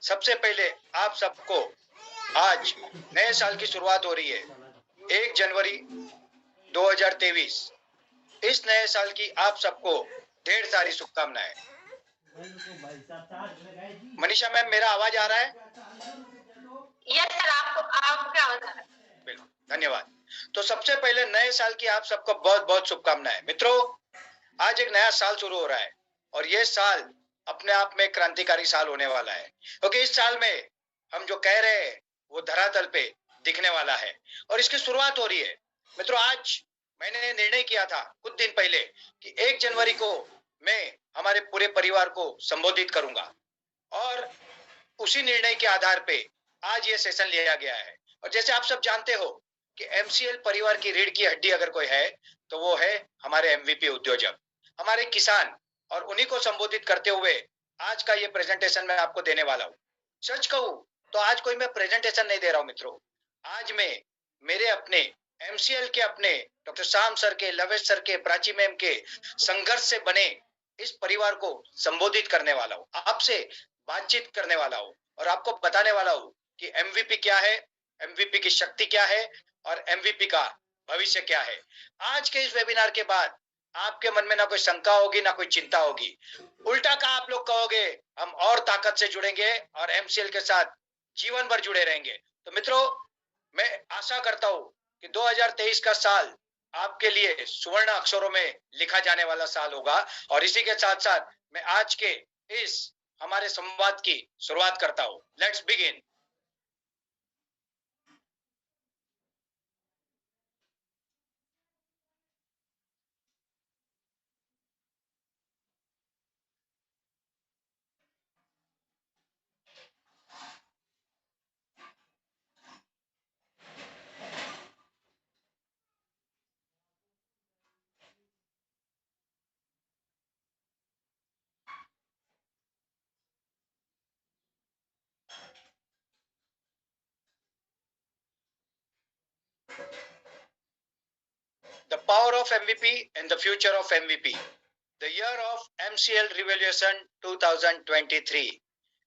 सबसे पहले आप सबको आज नए साल की शुरुआत हो रही है, 1 जनवरी 2023। इस नए साल की आप सबको ढेर सारी शुभकामनाएं। मनीषा मैम, मेरा आवाज आ रहा है? यस सर, आपका आवाज आ रहा है। बिल्कुल, धन्यवाद। तो सबसे पहले नए साल की आप सबको बहुत बहुत शुभकामनाएं। मित्रों, आज एक नया साल शुरू हो रहा है और ये साल अपने आप में क्रांतिकारी साल होने वाला है, क्योंकि इस साल में हम जो कह रहे हैं वो धरातल पे दिखने वाला है और इसकी शुरुआत हो रही है। मित्रों, आज मैंने निर्णय किया था कुछ दिन पहले कि 1 जनवरी को मैं हमारे पूरे परिवार को संबोधित करूंगा और उसी निर्णय के आधार पे आज ये सेशन लिया गया है। और जैसे आप सब जानते हो कि एमसीएल परिवार की रीढ़ की हड्डी अगर कोई है तो वो है हमारे एमवीपी उद्योजक, हमारे किसान। और उन्हीं को संबोधित करते हुए आज का ये प्रेजेंटेशन मैं आपको देने वाला हूँ। सच कहूँ तो आज कोई मैं प्रेजेंटेशन नहीं दे रहा हूँ मित्रों। आज मैं मेरे अपने एमसीएल के, अपने डॉक्टर शाम सर के, लवेश सर के, प्राची मैम के संघर्ष से बने इस परिवार को संबोधित करने वाला हूँ, आपसे बातचीत करने वाला हूँ और आपको बताने वाला हूँ कि एमवीपी क्या है, एमवीपी की शक्ति क्या है और एमवीपी का भविष्य क्या है। आज के इस वेबिनार के बाद आपके मन में ना कोई शंका होगी ना कोई चिंता होगी। उल्टा का आप लोग कहोगे हम और ताकत से जुड़ेंगे और एमसीएल के साथ जीवन भर जुड़े रहेंगे। तो मित्रों, मैं आशा करता हूं कि 2023 का साल आपके लिए सुवर्ण अक्षरों में लिखा जाने वाला साल होगा। और इसी के साथ साथ मैं आज के इस हमारे संवाद की शुरुआत करता हूं। Let's begin. The power of MVP and the future of MVP. The year of MCL Revolution 2023.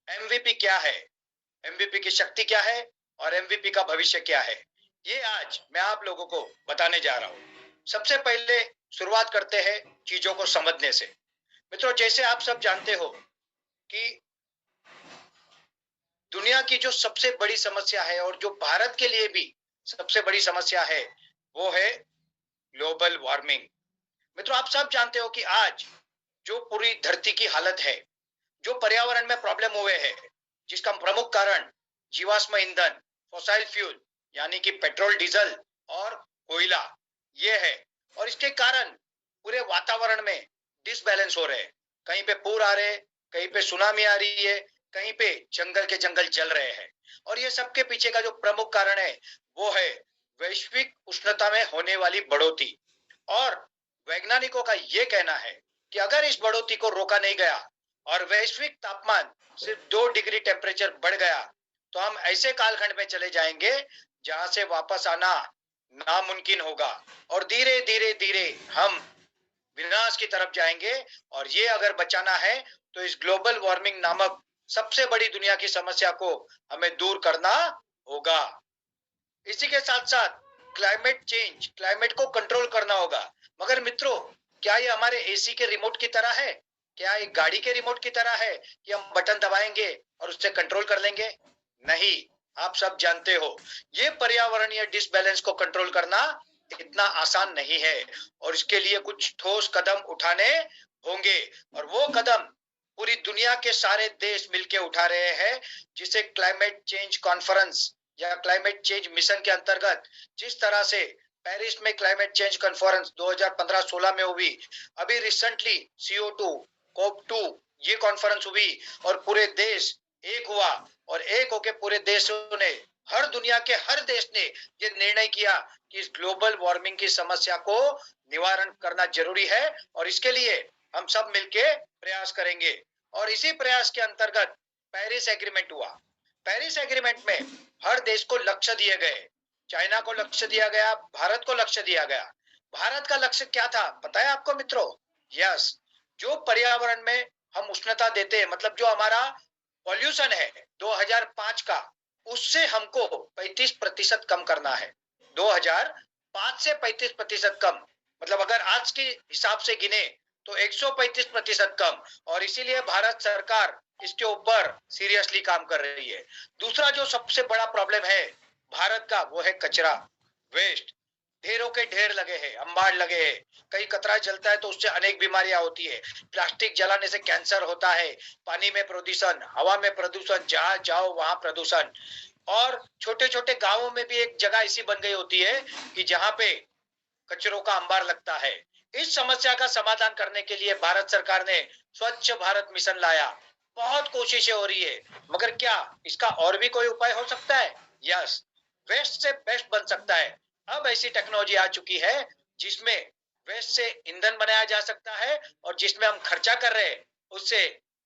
MVP क्या है, MVP की शक्ति क्या है और MVP का भविष्य क्या है, ये आज मैं आप लोगों को बताने जा रहा हूं। सबसे पहले शुरुआत करते हैं चीजों को समझने से। मित्रों, जैसे आप सब जानते हो कि दुनिया की जो सबसे बड़ी समस्या है और जो भारत के लिए भी सबसे बड़ी समस्या है वो है ग्लोबल वार्मिंग। मित्रों, आप सब जानते हो कि आज जो पूरी धरती की हालत है, जो पर्यावरण में प्रॉब्लम हुए हैं, जिसका प्रमुख कारण जीवाश्म ईंधन, फॉसिल फ्यूल यानी कि पेट्रोल, डीजल और कोयला ये है। और इसके कारण पूरे वातावरण में डिसबैलेंस हो रहे हैं। कहीं पे पूर आ रहे, कहीं पे सुनामी आ रही है, कहीं पे जंगल के जंगल जल रहे हैं। और ये सबके पीछे का जो प्रमुख कारण है वो है वैश्विक उष्णता में होने वाली बढ़ोतरी। और वैज्ञानिकों का ये कहना है कि अगर इस बढ़ोतरी को रोका नहीं गया और वैश्विक तापमान सिर्फ 2 डिग्री टेम्परेचर बढ़ गया तो हम ऐसे कालखंड में चले जाएंगे जहां से वापस आना नामुमकिन होगा और धीरे धीरे धीरे हम विनाश की तरफ जाएंगे। और ये अगर बचाना है तो इस ग्लोबल वार्मिंग नामक सबसे बड़ी दुनिया की समस्या को हमें दूर करना होगा। इसी के साथ साथ क्लाइमेट चेंज, क्लाइमेट को कंट्रोल करना होगा। मगर मित्रों, क्या ये हमारे एसी के रिमोट की तरह है? क्या एक गाड़ी के रिमोट की तरह है कि हम बटन दबाएंगे और उससे कंट्रोल कर लेंगे? नहीं, आप सब जानते हो ये पर्यावरणीय डिसबैलेंस को कंट्रोल करना इतना आसान नहीं है और इसके लिए कुछ ठोस कदम उठाने होंगे। और वो कदम पूरी दुनिया के सारे देश मिलकर उठा रहे हैं, जिसे क्लाइमेट चेंज कॉन्फ्रेंस या क्लाइमेट चेंज मिशन के अंतर्गत, जिस तरह से पेरिस में क्लाइमेट चेंज कॉन्फ्रेंस 2015-16 में हुई, अभी रिसेंटली CO2 COP2 ये कॉन्फ्रेंस हुई और पूरे देश एक हुआ और एक होके पूरे देशों ने, हर दुनिया के हर देश ने ये निर्णय किया कि इस ग्लोबल वार्मिंग की समस्या को निवारण करना जरूरी है और इसके लिए हम सब मिलके प्रयास करेंगे। और इसी प्रयास के अंतर्गत पेरिस एग्रीमेंट हुआ। पेरिस एग्रीमेंट में हर देश को लक्ष्य दिए गए। चाइना को लक्ष्य दिया गया, भारत को लक्ष्य दिया गया। भारत का लक्ष्य क्या था पता है आपको मित्रों? यस, जो पर्यावरण में हम उष्णता देते हैं, मतलब जो हमारा पॉल्यूशन है 2005 का, उससे हमको 35% कम करना है। 2005 से 35% कम, मतलब अगर आज के हिसाब से गिने तो 135% कम। और इसीलिए भारत सरकार इसके ऊपर सीरियसली काम कर रही है। दूसरा जो सबसे बड़ा प्रॉब्लम है भारत का, वो है कचरा, वेस्ट। ढेरों के ढेर लगे हैं, अंबार लगे हैं। कहीं कचरा जलता है तो उससे अनेक बीमारियां होती है। प्लास्टिक जलाने से कैंसर होता है, पानी में प्रदूषण, हवा में प्रदूषण, जहां जाओ वहां प्रदूषण। और छोटे छोटे गांवों में भी एक जगह ऐसी बन गई होती है कि जहां पे कचरों का अंबार लगता है। इस समस्या का समाधान करने के लिए भारत सरकार ने स्वच्छ भारत मिशन लाया। बहुत कोशिशें हो रही है, मगर क्या इसका और भी कोई उपाय हो सकता है? यस, वेस्ट से बेस्ट बन सकता है। अब ऐसी टेक्नोलॉजी आ चुकी है जिसमें वेस्ट से ईंधन बनाया जा सकता है, और जिसमें हम खर्चा कर रहे हैं उससे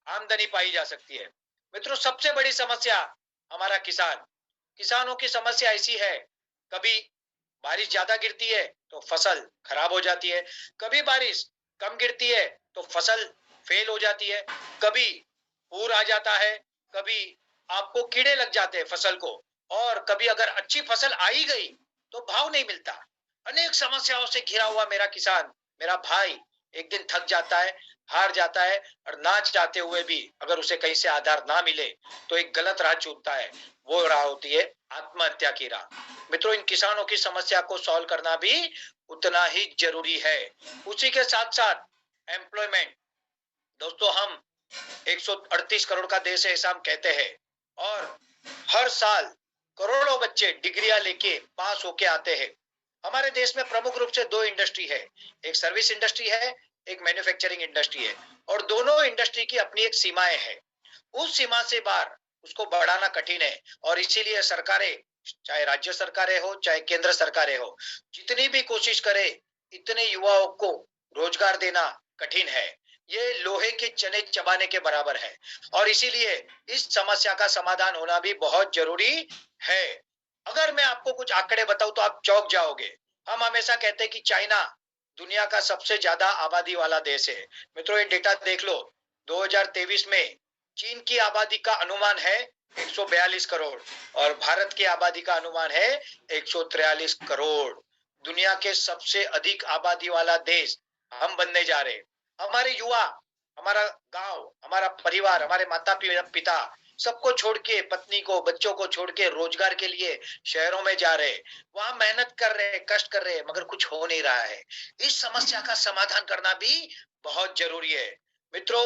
आमदनी पाई जा सकती है। मित्रों, सबसे बड़ी समस्या हमारा किसान, किसानों की समस्या ऐसी है, कभी बारिश ज्यादा गिरती है तो फसल खराब हो जाती है, कभी बारिश कम गिरती है तो फसल फेल हो जाती है, कभी पूर आ जाता है, कभी आपको कीड़े लग जाते हैं फसल को, और कभी अगर अच्छी फसल आ ही गई तो भाव नहीं मिलता। अनेक समस्याओं से घिरा हुआ मेरा किसान, मेरा भाई एक दिन थक जाता है, हार जाता है, और ना चाहते हुए भी अगर उसे कहीं से आधार ना मिले तो एक गलत राह चुनता है। वो राह होती है आत्महत्या की राह। मित्रों, इन किसानों की समस्या को सॉल्व करना भी उतना ही जरूरी है। उसी के साथ साथ एम्प्लॉयमेंट। दोस्तों, हम 138 करोड़ का देश है ऐसा हम कहते हैं, और हर साल करोड़ों बच्चे डिग्रियां लेके पास होके आते हैं। हमारे देश में प्रमुख रूप से दो इंडस्ट्री है, एक सर्विस इंडस्ट्री है, एक मैन्युफैक्चरिंग इंडस्ट्री है, और दोनों इंडस्ट्री की अपनी एक सीमाएं हैं। उस सीमा से बाहर उसको बढ़ाना कठिन है, और इसीलिए सरकारें, चाहे राज्य सरकारें हो चाहे केंद्र सरकारें हो, जितनी भी कोशिश करे इतने युवाओं को रोजगार देना कठिन है। ये लोहे के चने चबाने के बराबर है, और इसीलिए इस समस्या का समाधान होना भी बहुत जरूरी है। अगर मैं आपको कुछ आंकड़े बताऊं तो आप चौंक जाओगे। हम हमेशा कहते हैं कि चाइना दुनिया का सबसे ज्यादा आबादी वाला देश है। मित्रों, ये डेटा देख लो, 2023 में चीन की आबादी का अनुमान है 142 करोड़, और भारत की आबादी का अनुमान है 143 करोड़। दुनिया के सबसे अधिक आबादी वाला देश हम बनने जा रहे हैं। हमारे युवा, हमारा गांव, हमारा परिवार, हमारे माता पिता सबको छोड़ के, पत्नी को, बच्चों को छोड़ के रोजगार के लिए शहरों में जा रहे, वहां मेहनत कर रहे, कष्ट कर रहे, मगर कुछ हो नहीं रहा है। इस समस्या का समाधान करना भी बहुत जरूरी है। मित्रों,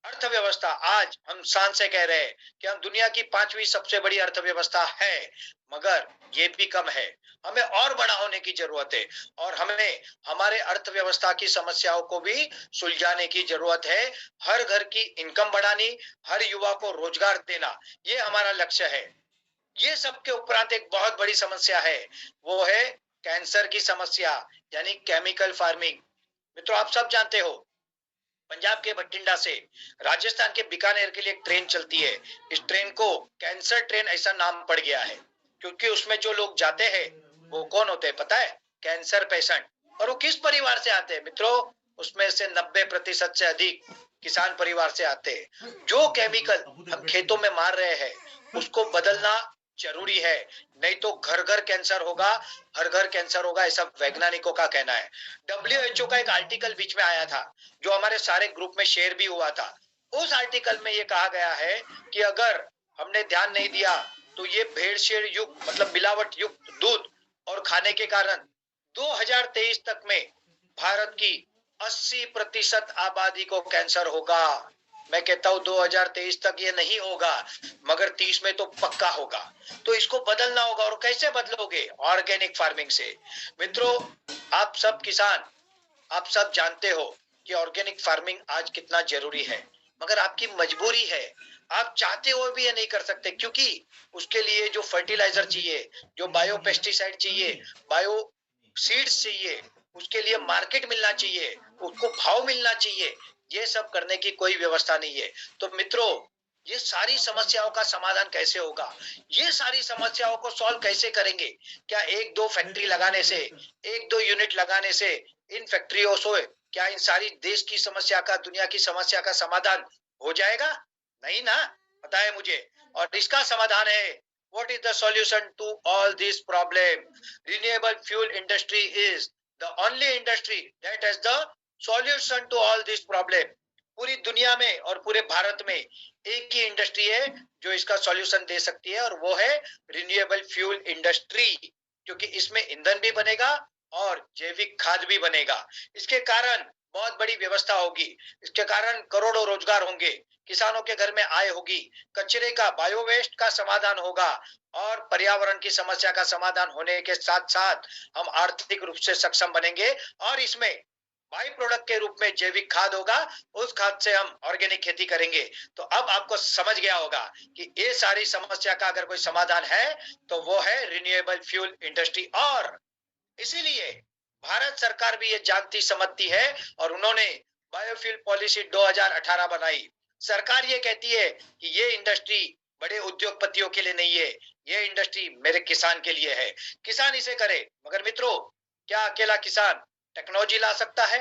अर्थव्यवस्था, आज हम शान से कह रहे हैं कि हम दुनिया की 5वीं सबसे बड़ी अर्थव्यवस्था है, मगर ये भी कम है। हमें और बड़ा होने की जरूरत है, और हमें हमारे अर्थव्यवस्था की समस्याओं को भी सुलझाने की जरूरत है। हर घर की इनकम बढ़ानी, हर युवा को रोजगार देना, ये हमारा लक्ष्य है। ये सबके उपरांत एक बहुत बड़ी समस्या है, वो है कैंसर की समस्या, यानी केमिकल फार्मिंग। मित्रों, आप सब जानते हो, पंजाब के बठिंडा से राजस्थान के बीकानेर के लिए एक ट्रेन चलती है। इस ट्रेन को कैंसर ट्रेन ऐसा नाम पड़ गया है, क्योंकि उसमें जो लोग जाते हैं वो कौन होते हैं पता है? Cancer patient. और वो किस परिवार से आते हैं मित्रों? उसमें से 90% से अधिक किसान परिवार से आते हैं। जो केमिकल हम खेतों में मार रहे हैं उसको बदलना जरूरी है, नहीं तो घर घर कैंसर होगा, हर घर कैंसर होगा, ऐसा वैज्ञानिकों का कहना है। WHO का एक आर्टिकल बीच में आया था जो हमारे सारे ग्रुप में शेयर भी हुआ था। उस आर्टिकल में ये कहा गया है कि अगर हमने ध्यान नहीं दिया तो ये भेड़शेड़ युक्त, मतलब मिलावट युक्त दूध और खाने के कारण 2023 तक में भारत की 80% आबादी को कैंसर होगा। मैं कहता हूं 2023 तक ये नहीं होगा, मगर 30 में तो पक्का होगा। तो इसको बदलना होगा, और कैसे बदलोगे? ऑर्गेनिक फार्मिंग से। मित्रों, आप सब किसान, आप सब जानते हो कि ऑर्गेनिक फार्मिंग आज कितना जरूरी है, मगर आपकी मजबूरी है। आप चाहते हुए भी ये नहीं कर सकते, क्योंकि उसके लिए जो फर्टिलाइजर चाहिए, जो बायो पेस्टिसाइड चाहिए, बायो सीड्स चाहिए, उसके लिए मार्केट मिलना चाहिए, उसको भाव मिलना चाहिए, ये सब करने की कोई व्यवस्था नहीं है। तो मित्रों, ये सारी समस्याओं का समाधान कैसे होगा? ये सारी समस्याओं को सॉल्व कैसे करेंगे? क्या एक दो फैक्ट्री लगाने से, एक दो यूनिट लगाने से, इन फैक्ट्रियों से क्या इन सारी देश की समस्या का, दुनिया की समस्या का समाधान हो जाएगा? नहीं ना। बताएं मुझे। और इसका समाधान है, what is the solution to all this problem? Renewable fuel industry is the only industry that has the solution to all this problem. पूरी दुनिया में और पूरे भारत में एक ही इंडस्ट्री है जो इसका सॉल्यूशन दे सकती है, और वो है रिन्यूएबल फ्यूल इंडस्ट्री, क्योंकि इसमें ईंधन भी बनेगा और जैविक खाद भी बनेगा। इसके कारण बहुत बड़ी व्यवस्था होगी, इसके कारण करोड़ों रोजगार होंगे, किसानों के घर में आय होगी, कचरे का, बायो वेस्ट का समाधान होगा, और पर्यावरण की समस्या का समाधान होने के साथ साथ हम आर्थिक रूप से सक्षम बनेंगे। और इसमें बाई प्रोडक्ट के रूप में जैविक खाद होगा, उस खाद से हम ऑर्गेनिक खेती करेंगे। तो अब आपको समझ गया होगा कि ये सारी समस्या का अगर कोई समाधान है तो वो है रिन्यूएबल फ्यूल इंडस्ट्री। और इसीलिए भारत सरकार भी ये जानती समझती है और उन्होंने बायोफ्यूल पॉलिसी 2018 बनाई। सरकार ये कहती है कि ये इंडस्ट्री बड़े उद्योगपतियों के लिए नहीं है, ये इंडस्ट्री मेरे किसान के लिए है, किसान इसे करे। मगर मित्रों, क्या अकेला किसान टेक्नोलॉजी ला सकता है?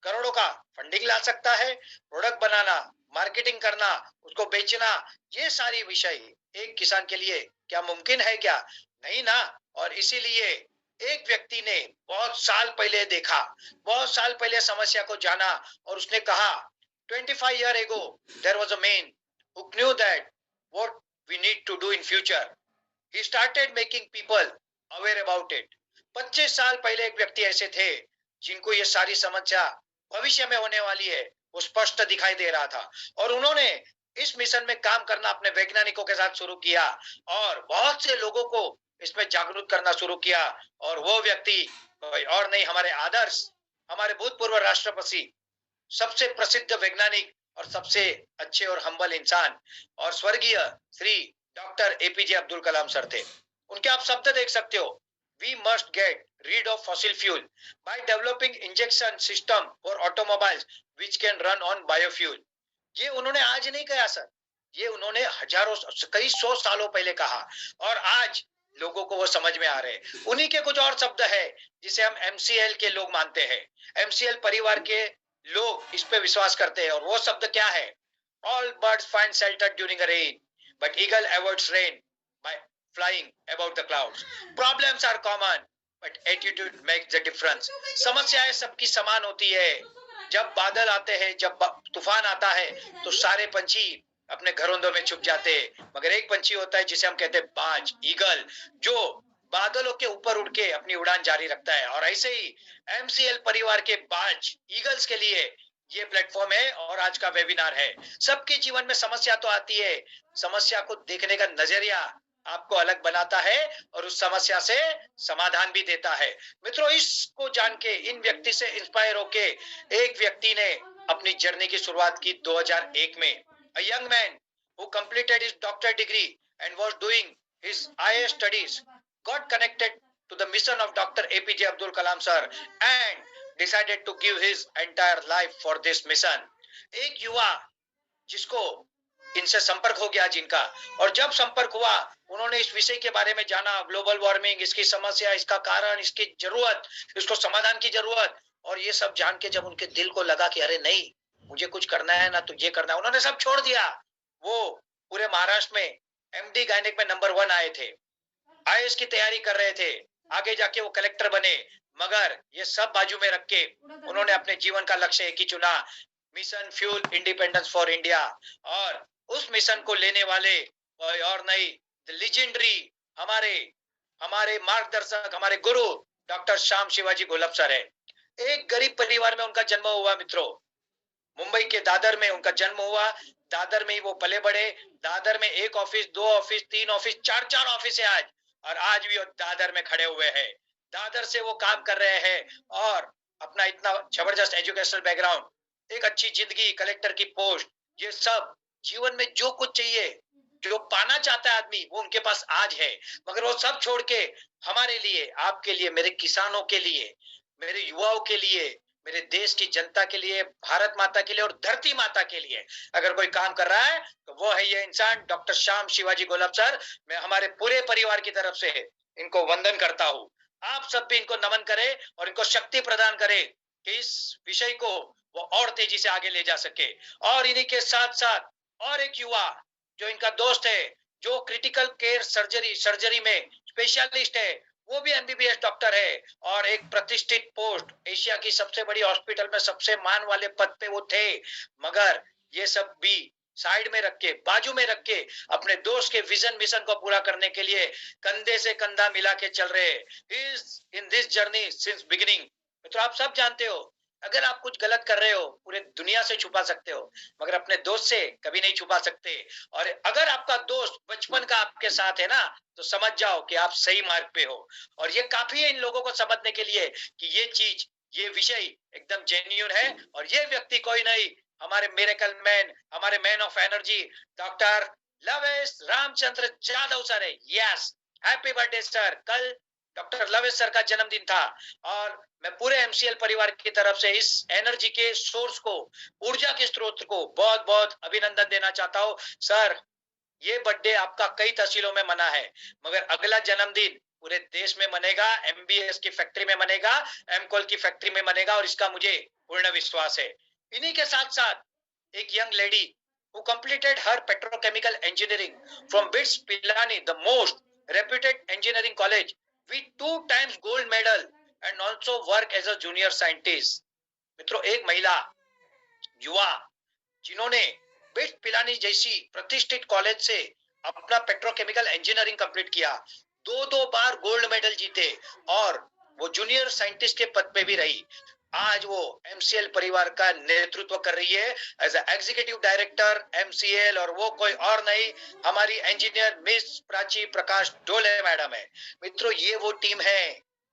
करोड़ों का फंडिंग ला सकता है? प्रोडक्ट बनाना, मार्केटिंग करना, उसको बेचना, ये सारी विषय एक किसान के लिए क्या मुमकिन है क्या? नहीं ना। और इसीलिए एक व्यक्ति ने बहुत साल पहले देखा, बहुत साल पहले समस्या को जाना, और उसने कहा 25 years ago there was a man who knew that what we need to do in future. He started making people aware about it. 25 साल पहले एक व्यक्ति ऐसे थे जिनको ये सारी समस्या भविष्य में होने वाली है वो स्पष्ट दिखाई दे रहा था, और उन्होंने इस मिशन में काम करना अपने वैज्ञानिकों के साथ शुरू किया और बहुत से लोगों को इसमें जागरूक करना शुरू किया। और वो व्यक्ति कोई और नहीं, हमारे आदर्श, हमारे भूतपूर्व राष्ट्रपति, सबसे प्रसिद्ध वैज्ञानिक और सबसे अच्छे और हम्बल इंसान और स्वर्गीय Shri doctor APJ Abdul Kalam sir थे। उनके आप शब्द देख सकते हो, we must get rid of fossil fuel by developing injection system for automobiles which can run on biofuel। ये उन्होंने आज नहीं कहा सर, ये उन्होंने हजारों, कई सौ सालों पहले कहा, और आज लोगों को वो समझ में आ रहे हैं। उन्हीं के कुछ और शब्द है जिसे हम एमसीएल के लोग मानते हैं, एमसीएल परिवार के लोग इस पे विश्वास करते हैं। और वो शब्द क्या है? All birds find shelter during rain but eagle avoids rain by flying about the clouds. Problems are common but attitude makes the difference. समस्याएं सबकी समान होती है। जब बादल आते हैं, जब तूफान आता है, तो सारे पंछी अपने घरोंदों में छुप जाते हैं, मगर एक पंछी होता है जिसे हम कहते हैं बाज, ईगल, जो बादलों के ऊपर उड़ के अपनी उड़ान जारी रखता है। और ऐसे ही एमसीएल परिवार के बाज, ईगल्स के लिए ये प्लेटफॉर्म है और आज का वेबिनार है। सबके जीवन में समस्या तो आती है, समस्या को देखने का नजरिया आपको अलग बनाता है और उस समस्या से समाधान भी देता है। मित्रों, इसको जान के, इन व्यक्ति से इंस्पायर होके एक व्यक्ति ने अपनी जर्नी की शुरुआत की 2001 में। A young man who completed his doctorate degree and was doing his IAS studies got connected to the mission of Dr. APJ Abdul Kalam sir and decided to give his entire life for this mission। एक युवा जिसको इनसे संपर्क हो गया जिनका, और जब संपर्क हुआ उन्होंने इस विषय के बारे में जाना, ग्लोबल वार्मिंग, इसकी समस्या, इसका कारण, इसकी जरूरत, इसको समाधान की जरूरत, और ये सब जान के जब उनके दिल को लगा कि अरे नहीं, मुझे कुछ करना है ना, तो ये करना है, उन्होंने सब छोड़ दिया। वो पूरे महाराष्ट्र में एमडी गायनेक में नंबर 1 आए थे, आईएएस की तैयारी कर रहे थे, आगे जाके वो कलेक्टर बने। मगर ये सब बाजू में रख के उन्होंने अपने जीवन का लक्ष्य एक ही चुना, mission fuel independence for India. और उस मिशन को लेने वाले कोई और नहीं, लीजेंडरी, हमारे हमारे मार्गदर्शक, हमारे गुरु डॉक्टर श्याम शिवाजी घोलप सर है। एक गरीब परिवार में उनका जन्म हुआ मित्रों, मुंबई के दादर में उनका जन्म हुआ। दादर में ही वो पले बड़े। दादर में 1 ऑफिस, 2 ऑफिस, 3 ऑफिस, 4 ऑफिस है आज, और आज भी वो दादर में खड़े हुए हैं। दादर से वो काम कर रहे हैं और अपना इतना जबरदस्त एजुकेशनल बैकग्राउंड, एक अच्छी जिंदगी, कलेक्टर की पोस्ट, ये सब जीवन में जो कुछ चाहिए, जो पाना चाहता है आदमी, वो उनके पास आज है। मगर वो सब छोड़ के हमारे लिए, आपके लिए, मेरे किसानों के लिए, मेरे युवाओं के लिए, मेरे देश की जनता के लिए, भारत माता के लिए और धरती माता के लिए अगर कोई काम कर रहा है तो वो है ये इंसान डॉक्टर श्याम शिवाजी घोलप सर। मैं हमारे पूरे परिवार की तरफ से इनको वंदन करता हूँ। आप सब भी इनको नमन करें और इनको शक्ति प्रदान करें कि इस विषय को वो और तेजी से आगे ले जा सके। और इन्हीं के साथ साथ और एक युवा जो इनका दोस्त है, जो क्रिटिकल केयर सर्जरी में स्पेशलिस्ट है, वो भी एमबीबीएस डॉक्टर है और एक प्रतिष्ठित पोस्ट एशिया की सबसे बड़ी हॉस्पिटल में सबसे मान वाले पद पे वो थे। मगर ये सब भी साइड में रख के, बाजू में रख के, अपने दोस्त के विजन मिशन को पूरा करने के लिए कंधे से कंधा मिला के चल रहे हैं in this journey since beginning. तो आप सब जानते हो, अगर आप कुछ गलत कर रहे हो पूरे दुनिया से छुपा सकते हो, मगर अपने दोस्त से कभी नहीं छुपा सकते। और अगर आपका दोस्त बचपन का आपके साथ है ना, तो समझ जाओ कि आप सही मार्ग पे हो। और ये काफी है इन लोगों को समझने के लिए कि ये चीज, ये विषय एकदम जेन्युइन है और ये व्यक्ति कोई नहीं, हमारे मिरेकल मैन, हमारे man of energy doctor Lavesh Ramchandra Jadhav sir है। Yes, happy birthday sir. कल डॉक्टर लवेश सर का जन्मदिन था और मैं पूरे एमसीएल परिवार की तरफ से इस एनर्जी के सोर्स को, ऊर्जा के स्रोत को बहुत बहुत अभिनंदन देना चाहता हूं। सर, ये बर्थडे आपका कई तहसीलों में मना है, मगर अगला जन्मदिन पूरे देश में मनेगा, एमबीएस की फैक्ट्री में मनेगा, एमकोल की फैक्ट्री में मनेगा और इसका मुझे पूर्ण विश्वास है। इन्हीं के साथ साथ एक young lady who completed her petrochemical engineering from BITS Pilani, the most reputed engineering college, with 2 times gold medal and also work as a junior scientist. मित्रों, एक महिला युवा जिन्होंने बिट्स पिलानी जैसी प्रतिष्ठित कॉलेज से अपना पेट्रोकेमिकल इंजीनियरिंग कंप्लीट किया, 2 बार गोल्ड मेडल जीते और वो जूनियर साइंटिस्ट के पद पे भी रही। आज वो एमसीएल परिवार का नेतृत्व कर रही है एज एग्जीक्यूटिव डायरेक्टर एमसीएल, और वो कोई और नहीं, हमारी इंजीनियर मिस प्राची प्रकाश डोले मैडम है। मित्रों, ये वो टीम है,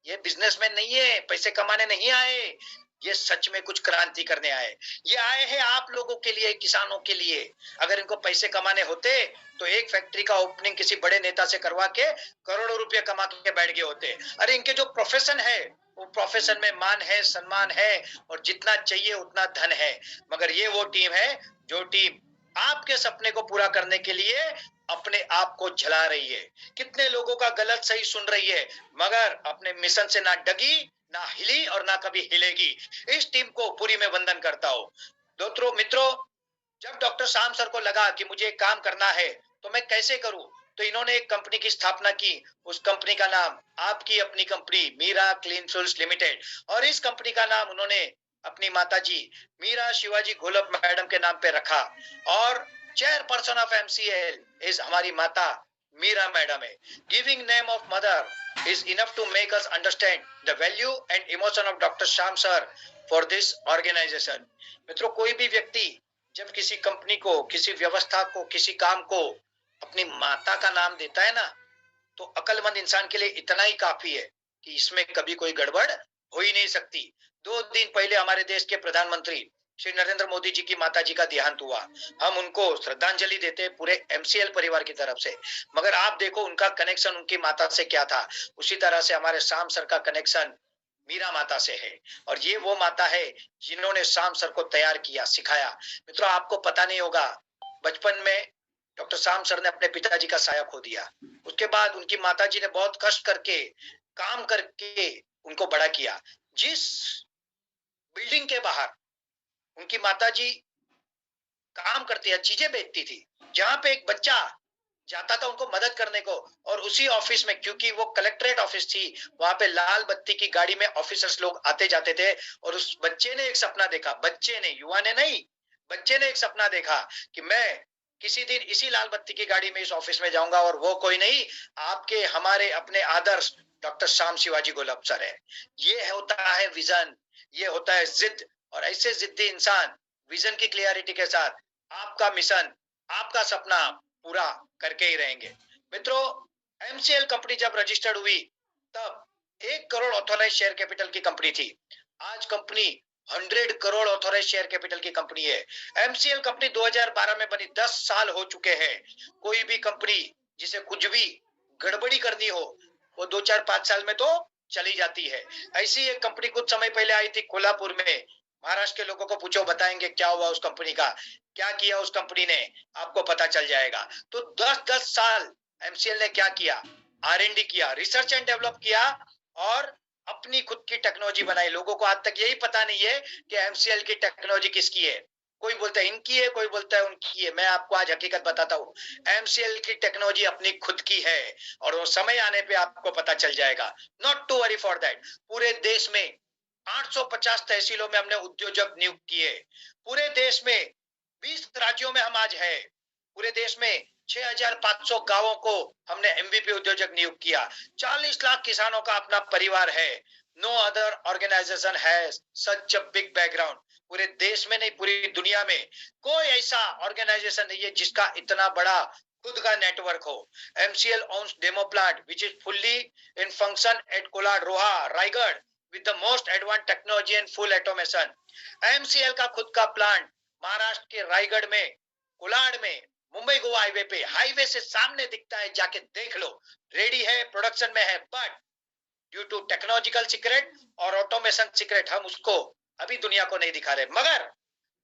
ये बिजनेसमैन नहीं है, पैसे कमाने नहीं आए, ये सच में कुछ क्रांति करने आए। ये आए हैं आप लोगों के लिए, किसानों के लिए। अगर इनको पैसे कमाने होते तो एक फैक्ट्री का ओपनिंग किसी बड़े नेता से करवा के करोड़ों रुपए कमा के बैठ गए होते। अरे इनके जो प्रोफेशन है, वो प्रोफेशन में मान है, सम्मान है और जितना चाहिए उतना धन है। मगर ये वो टीम है जो टीम आपके सपने को पूरा करने के लिए अपने आप को जला रही है। कितने लोगों का गलत सही सुन रही है, मगर अपने मिशन से ना डगी, ना हिली और ना कभी हिलेगी। इस टीम को पूरी में वंदन करता हूं। दोस्तों, मित्रों, जब डॉक्टर शाम सर को लगा कि मुझे एक काम करना है तो मैं कैसे करूं, तो इन्होंने एक कंपनी की स्थापना की। उस कंपनी का नाम आपकी अपनी company Meera clean fuels limited, और इस कंपनी का नाम उन्होंने अपनी माताजी मीरा शिवाजी घोलप मैडम के नाम पे रखा। और चेयरपर्सन ऑफ एमसीएल इज हमारी माता मीरा मैडम है। Giving name of mother is enough to make us understand the value and emotion of Dr. Sham sir for this organization. मित्रों, कोई भी व्यक्ति जब किसी कंपनी को, किसी व्यवस्था को, किसी काम को अपनी माता का नाम देता है ना, तो अक्लमंद इंसान के लिए इतना ही काफी है कि इसमें कभी कोई गड़बड़ हो ही नहीं सकती। 2 दिन पहले हमारे देश के प्रधानमंत्री श्री नरेंद्र मोदी जी की माताजी का देहांत हुआ। हम उनको श्रद्धांजलि देते पूरे एमसीएल परिवार की तरफ से। मगर आप देखो उनका कनेक्शन उनकी माता से क्या था, उसी तरह से हमारे शाम सर का कनेक्शन मीरा माता से है। और ये वो माता है जिन्होंने शाम सर को तैयार किया, सिखाया। मित्रों, आपको पता नहीं होगा, बचपन में डॉक्टर शाम सर ने अपने पिताजी का साया खो दिया। उसके बाद उनकी माताजी ने बहुत कष्ट करके, काम करके उनको बड़ा किया। जिस बिल्डिंग के बाहर उनकी माताजी काम करती है, चीजें बेचती थी, जहां पे एक बच्चा जाता था उनको मदद करने को, और उसी ऑफिस में, क्योंकि वो कलेक्ट्रेट ऑफिस थी, वहां पे लाल बत्ती की गाड़ी में ऑफिसर्स लोग आते जाते थे। और उस बच्चे ने एक सपना देखा, बच्चे ने, युवा ने नहीं, बच्चे ने एक सपना देखा कि मैं किसी दिन इसी लाल बत्ती की गाड़ी में इस ऑफिस में जाऊंगा, और वो कोई नहीं, आपके हमारे अपने आदर्श डॉक्टर श्याम शिवाजी गोलब सर है। ये होता है विजन, ये होता है जिद, और ऐसे जिद्दी इंसान विजन की क्लियरिटी के साथ आपका मिशन, आपका सपना पूरा करके ही रहेंगे। मित्रों, एमसीएल कंपनी जब रजिस्टर्ड हुई तब 1 करोड़ ऑथोराइज शेयर कैपिटल की कंपनी थी। आज company 100 crore authorise share capital की कंपनी है। एमसीएल कंपनी 2012 में बनी, 10 साल हो चुके हैं। कोई भी कंपनी जिसे कुछ भी गड़बड़ी करनी हो, वो 2, 4, 5 साल में तो चली जाती है। ऐसी एक कंपनी कुछ समय पहले आई थी कोल्हापुर में। महाराष्ट्र के लोगों को पूछो, बताएंगे क्या हुआ उस कंपनी का, क्या किया उस कंपनी ने, आपको पता चल जाएगा। तो 10 साल एमसीएल ने क्या किया, R&D किया, रिसर्च एंड डेवलप किया, और अपनी खुद की टेक्नोलॉजी बनाई। लोगों को आज तक यही पता नहीं है कि एमसीएल की टेक्नोलॉजी किसकी है। कोई बोलता है इनकी है, कोई बोलता है उनकी है। मैं आपको आज हकीकत बताता हूँ, एमसीएल की टेक्नोलॉजी अपनी खुद की है और वो समय आने पे आपको पता चल जाएगा। Not to worry for that. पूरे देश में 850 तहसीलों में हमने उद्योजक नियुक्त किए। पूरे देश में 20 राज्यों में हम आज है। पूरे देश में 6500 गांवों को हमने एमवीपी उद्योजक नियुक्त किया। 40 लाख किसानों का अपना परिवार है। No other organisation has such a big background. पूरे देश में नहीं, पूरी दुनिया में कोई ऐसा ऑर्गेनाइजेशन नहीं है जिसका इतना बड़ा खुद का नेटवर्क हो। MCL owns demo plant which is fully in function at Kolad Roha Raigarh with the most advanced technology and full automation। MCL का खुद का प्लांट महाराष्ट्र के रायगढ़ में, कोलाड में, मुंबई गोवा हाईवे पे, हाईवे से सामने दिखता है, जाके देख लो। रेडी है, प्रोडक्शन में है, but due to technological secret और ऑटोमेशन सीक्रेट हम उसको अभी दुनिया को नहीं दिखा रहे। मगर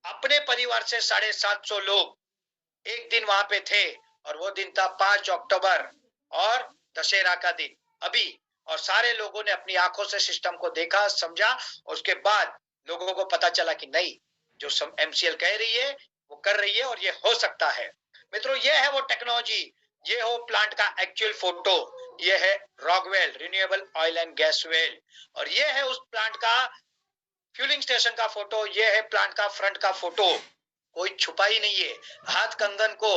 अपने परिवार से 750 लोग एक दिन वहां पे थे और वो दिन था 5 अक्टूबर और दशहरा का दिन अभी। और सारे लोगों ने अपनी आंखों से सिस्टम को देखा, समझा और उसके बाद लोगों को पता चला कि नहीं, जो एमसीएल कह रही है वो कर रही है और ये हो सकता है। मित्रों, ये है वो टेक्नोलॉजी। ये हो प्लांट का एक्चुअल फोटो। ये है Rockwell renewable oil and gas well और ये है उस प्लांट का फ्यूलिंग स्टेशन का फोटो। ये है प्लांट का फ्रंट का फोटो। कोई छुपा ही नहीं है। हाथ कंगन को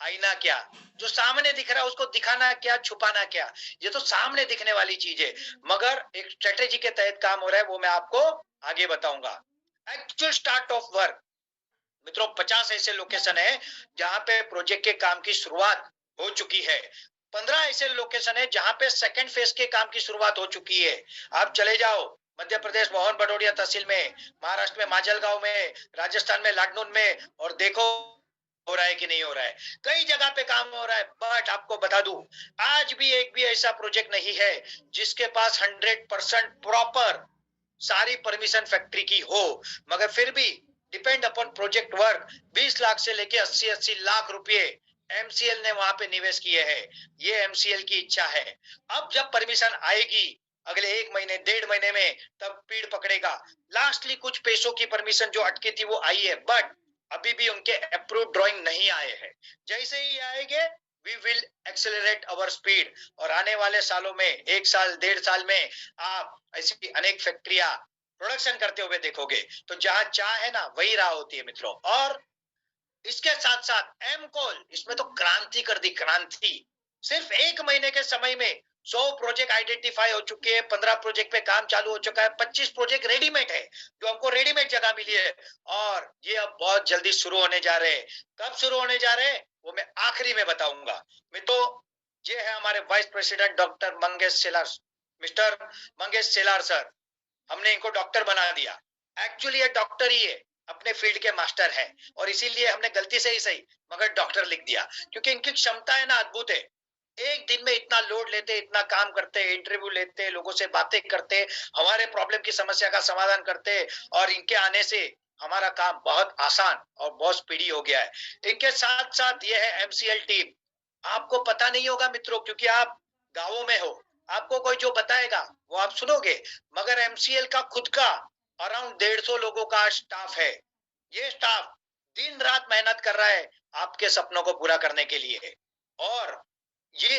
आईना क्या, जो सामने दिख रहा है उसको दिखाना क्या, छुपाना क्या, ये तो सामने दिखने वाली चीज है। मगर एक स्ट्रेटेजी के तहत काम हो रहा है, वो मैं आपको आगे बताऊंगा। एक्चुअल स्टार्ट ऑफ वर्क मित्रों, 50 ऐसे लोकेशन है जहां पे प्रोजेक्ट के काम की शुरुआत हो चुकी है। 15 ऐसे लोकेशन है जहां पे सेकंड फेज के काम की शुरुआत हो चुकी है। आप चले जाओ मध्य प्रदेश मोहन बडोडिया तहसील में, महाराष्ट्र में माजलगांव में, राजस्थान में लाडनून में, और देखो हो रहा है कि नहीं हो रहा है। कई जगह पे काम हो रहा है। बट आपको बता दूं, आज भी एक भी ऐसा प्रोजेक्ट नहीं है जिसके पास 100% प्रॉपर सारी परमिशन फैक्ट्री की हो। मगर फिर भी depend upon project work 20 lakh से लेके 80-80 लाख रुपए एमसीएल ने वहां पे निवेश किए हैं। ये एमसीएल की इच्छा है। अब जब परमिशन आएगी अगले 1 महीने 1.5 महीने में, तब पीड़ पकड़ेगा। लास्टली कुछ पैसों की परमिशन जो अटकी थी वो आई है, बट अभी भी उनके अप्रूव ड्राइंग नहीं आए हैं। जैसे ही आएंगे we will accelerate our speed और आने वाले सालों में 1 साल 1.5 साल में आप ऐसी अनेक फैक्ट्रियां प्रोडक्शन करते हुए देखोगे। तो जहां चाह है ना वही राह होती है मित्रों। और इसके साथ साथ एम कॉल इसमें तो क्रांति कर दी, क्रांति। सिर्फ 1 महीने के समय में 100 प्रोजेक्ट आइडेंटिफाई हो चुके हैं, 15 प्रोजेक्ट पे काम चालू हो चुका है, 25 प्रोजेक्ट रेडीमेड है जो हमको रेडीमेड जगह मिली है और ये अब बहुत जल्दी शुरू होने जा रहे हैं। कब शुरू होने जा रहे हैं वो मैं आखिरी में बताऊंगा। मित्रों, ये है हमारे vice president doctor Mangesh Selar, mister Mangesh Selar sir. हमने इनको डॉक्टर बना दिया। एक्चुअली ये डॉक्टर ही है, अपने फील्ड के मास्टर है और इसीलिए हमने गलती से ही सही मगर डॉक्टर लिख दिया, क्योंकि इनकी क्षमता है ना अद्भुत है। एक दिन में इतना लोड लेते, इतना काम करते, इंटरव्यू लेते, लोगों से बातें करते, हमारे प्रॉब्लम की समस्या का समाधान करते और इनके आने से हमारा काम बहुत आसान और बहुत स्पीडी हो गया है। इनके साथ साथ ये है एमसीएल टीम। आपको पता नहीं होगा मित्रों, क्योंकि आप गांवों में हो, आपको कोई जो बताएगा वो आप सुनोगे, मगर एमसीएल का खुद का अराउंड 150 लोगों का स्टाफ है। ये स्टाफ दिन रात मेहनत कर रहा है आपके सपनों को पूरा करने के लिए और ये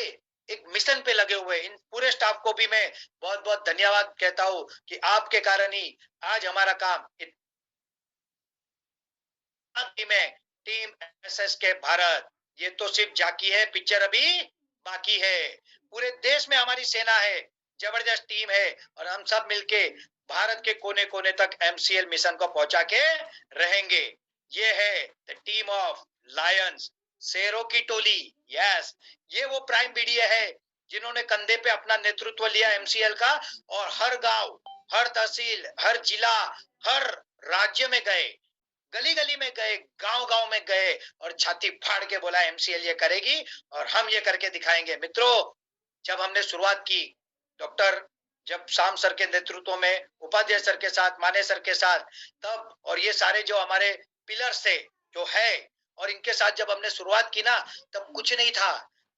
एक मिशन पे लगे हुए। इन पूरे स्टाफ को भी मैं बहुत बहुत धन्यवाद कहता हूं कि आपके कारण ही आज हमारा काम में टीम एसएस के भारत, ये तो सिर्फ झांकी है, पिक्चर अभी बाकी है। पूरे देश में हमारी सेना है, जबरदस्त टीम है और हम सब मिलके भारत के कोने कोने तक एमसीएल मिशन को पहुंचा के रहेंगे। ये है द टीम ऑफ लायंस, शेरों की टोली। यस, ये वो प्राइम बीडीए है जिन्होंने कंधे पे अपना नेतृत्व लिया एमसीएल का और हर गांव, हर तहसील, हर जिला, हर राज्य में गए, गली गली में गए, गांव गांव में गए और छाती फाड़ के बोला एमसीएल ये करेगी और हम ये करके दिखाएंगे। मित्रों, जब हमने शुरुआत की डॉक्टर जब शाम सर के नेतृत्व में, उपाध्याय सर के साथ, माने सर के साथ, तब और ये सारे जो हमारे पिलर्स थे जो है, और इनके साथ जब हमने शुरुआत की ना तब कुछ नहीं था,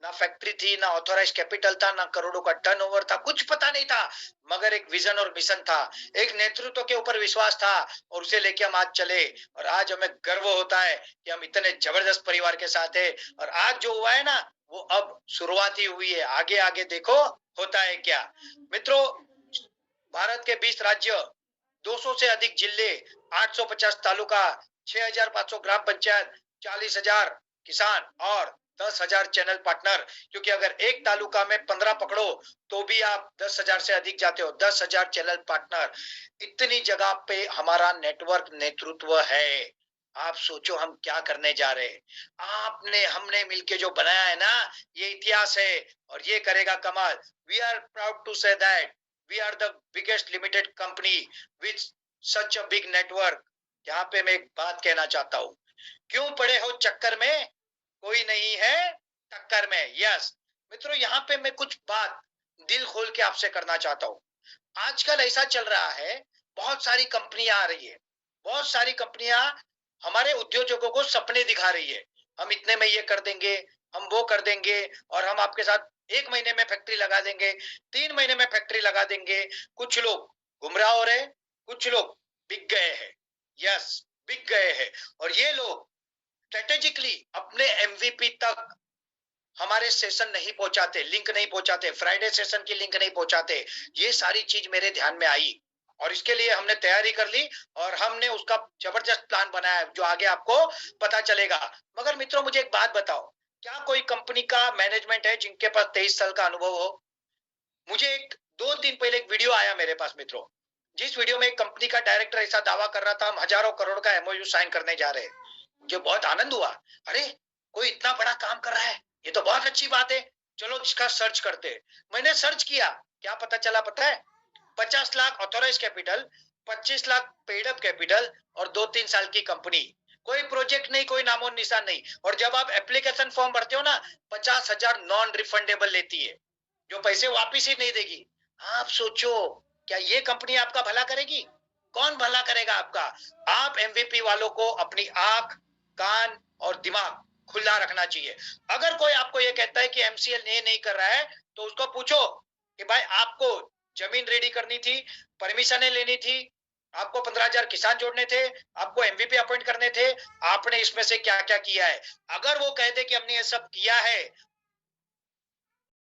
ना फैक्ट्री थी, ना ऑथोराइज कैपिटल था, ना करोड़ों का टर्नओवर था, कुछ पता नहीं था, मगर एक विजन और मिशन था, एक नेतृत्व के ऊपर विश्वास था और उसे लेके हम आज चले। और आज हमें गर्व होता है कि हम इतने जबरदस्त परिवार के साथ है। और आज जो हुआ है ना, वो अब शुरुआत ही हुई है, आगे आगे देखो होता है क्या। मित्रों, भारत के 20 राज्य, 200 से अधिक जिले, 850 तालुका, 6,500 ग्राम पंचायत, 40,000 किसान और 10,000 चैनल पार्टनर, क्योंकि अगर एक तालुका में 15 पकड़ो तो भी आप 10,000 से अधिक जाते हो, 10,000 चैनल पार्टनर। इतनी जगह पे हमारा नेटवर्क नेतृत्व है। आप सोचो हम क्या करने जा रहे हैं। आपने हमने मिलके जो बनाया है ना, ये इतिहास है और ये करेगा कमाल। We are proud to say that we are the biggest limited company with such a big network। यहाँ पे मैं एक बात कहना चाहता हूँ, क्यों पड़े हो चक्कर में, कोई नहीं है टक्कर में। यस मित्रों, यहाँ पे मैं कुछ बात दिल खोल के आपसे करना चाहता हूँ। आजकल ऐसा चल रहा है, बहुत सारी कंपनियां आ रही है, बहुत सारी कंपनियां हमारे उद्योजकों को सपने दिखा रही है। हम इतने में ये कर देंगे, हम वो कर देंगे, और हम आपके साथ 1 महीने में फैक्ट्री लगा देंगे, 3 महीने में फैक्ट्री लगा देंगे। कुछ लोग गुमराह हो रहे, कुछ लोग बिक गए हैं। यस, बिक गए हैं। और ये लोग स्ट्रेटेजिकली अपने एमवीपी तक हमारे सेशन नहीं पहुंचाते, लिंक नहीं पहुंचाते, फ्राइडे सेशन की लिंक नहीं पहुंचाते। ये सारी चीज मेरे ध्यान में आई और इसके लिए हमने तैयारी कर ली और हमने उसका जबरदस्त प्लान बनाया जो आगे आपको पता चलेगा। मगर मित्रों, मुझे एक बात बताओ, क्या कोई कंपनी का मैनेजमेंट है जिनके पास 23 साल का अनुभव हो? मुझे एक 2 दिन पहले एक वीडियो आया मेरे पास मित्रों, जिस वीडियो में एक कंपनी का डायरेक्टर ऐसा दावा कर रहा था, हम हजारों करोड़ का एमओयू साइन करने जा रहे हैं। मुझे बहुत आनंद हुआ, अरे कोई इतना बड़ा काम कर रहा है, ये तो बहुत अच्छी बात है, चलो इसका सर्च करते हैं। मैंने सर्च किया, क्या पता चला पता है? 50 lakh authorise capital, 25 lakh paid up capital और 2-3 साल की कंपनी। कोई प्रोजेक्ट नहीं, कोई नामो निशान नहीं। और जब आप एप्लीकेशन फॉर्म भरते हो ना, 50,000 नॉन रिफंडेबल लेती है, जो पैसे वापिस ही नहीं देगी। आप सोचो, क्या ये कंपनी आपका भला करेगी? कौन भला करेगा आपका? आप एमवीपी वालों को अपनी आंख, कान और दिमाग खुला रखना चाहिए। अगर कोई आपको ये कहता है कि एमसीएल नहीं कर रहा है, तो उसको पूछो कि भाई आपको जमीन रेडी करनी थी, परमिशन लेनी थी, आपको 15,000 किसान जोड़ने थे, आपको एमवीपी अपॉइंट करने थे, आपने इसमें से क्या क्या किया है? अगर वो कहते कि हमने ये सब किया है